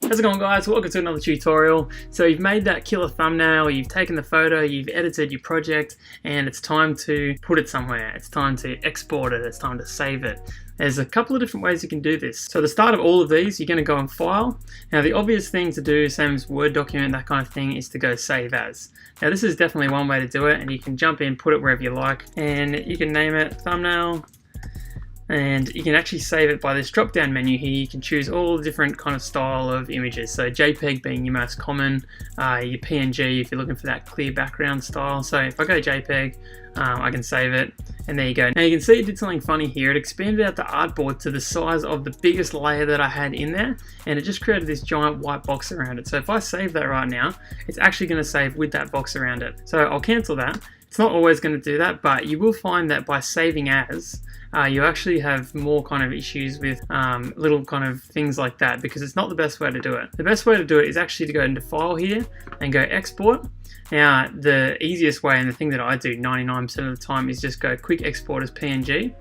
How's it going, guys? Welcome to another tutorial. So you've made that killer thumbnail, you've taken the photo, you've edited your project, and it's time to put it somewhere. It's time to export it, it's time to save it. There's a couple of different ways you can do this. So the start of all of these, you're going to go in File. Now the obvious thing to do, same as Word document, that kind of thing, is to go Save As. Now this is definitely one way to do it, and you can jump in, put it wherever you like, and you can name it Thumbnail. And you can actually save it by this drop down menu here. You can choose all the different kind of style of images, so JPEG being your most common, your PNG if you're looking for that clear background style. So if I go JPEG, I can save it, and there you go. Now you can see it did something funny here. It expanded out the artboard to the size of the biggest layer that I had in there, and it just created this giant white box around it. So if I save that right now, it's actually going to save with that box around it. So I'll cancel that. It's not always going to do that, but you will find that by saving as, you actually have more kind of issues with little kind of things like that, because it's not the best way to do it. The best way to do it is actually to go into File here and go Export. Now the easiest way, and the thing that I do 99% of the time, is just go Quick Export as PNG.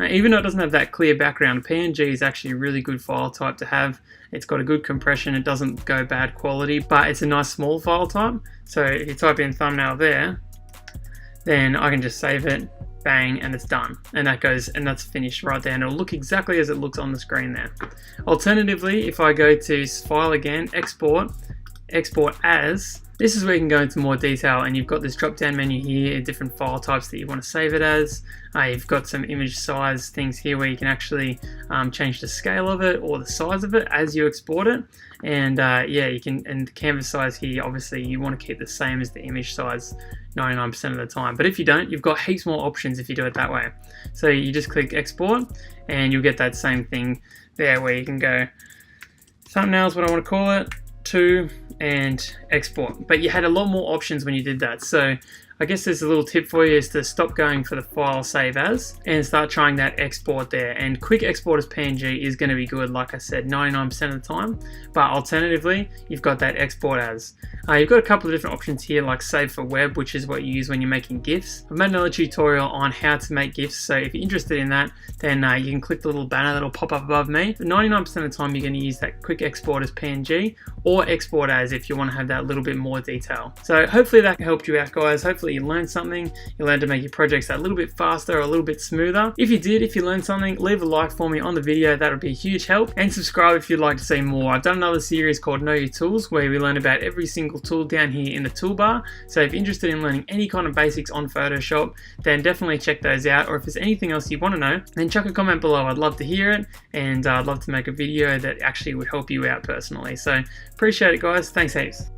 Even though it doesn't have that clear background, PNG is actually a really good file type to have. It's got a good compression, it doesn't go bad quality, but it's a nice small file type. So if you type in thumbnail there, then I can just save it, bang, and it's done. And that goes, and that's finished right there, and it'll look exactly as it looks on the screen there. Alternatively, if I go to File again, Export, Export As, this is where you can go into more detail, and you've got this drop down menu here, different file types that you want to save it as. You've got some image size things here where you can actually change the scale of it or the size of it as you export it. And yeah, you can, and the canvas size here, obviously you want to keep the same as the image size 99% of the time. But if you don't, you've got heaps more options if you do it that way. So you just click Export, and you'll get that same thing there where you can go thumbnails, what I want to call it, to, and export. But you had a lot more options when you did that. So I guess there's a little tip for you, is to stop going for the File Save As and start trying that export there. And Quick Export as PNG is going to be good, like I said, 99% of the time. But alternatively, you've got that Export As. You've got a couple of different options here, like Save for Web, which is what you use when you're making GIFs. I've made another tutorial on how to make GIFs, so if you're interested in that, then you can click the little banner that'll pop up above me. But 99% of the time, you're going to use that Quick Export as PNG or Export As if you want to have that little bit more detail. So hopefully that helped you out, guys. Hopefully you learned something. You learned to make your projects a little bit faster or a little bit smoother. If you did, if you learned something, leave a like for me on the video. That would be a huge help. And subscribe if you'd like to see more. I've done another series called Know Your Tools, where we learn about every single tool down here in the toolbar. So if you're interested in learning any kind of basics on Photoshop, then definitely check those out. Or if there's anything else you want to know, then chuck a comment below. I'd love to hear it, and I'd love to make a video that actually would help you out personally. So appreciate it, guys. Thanks heaps.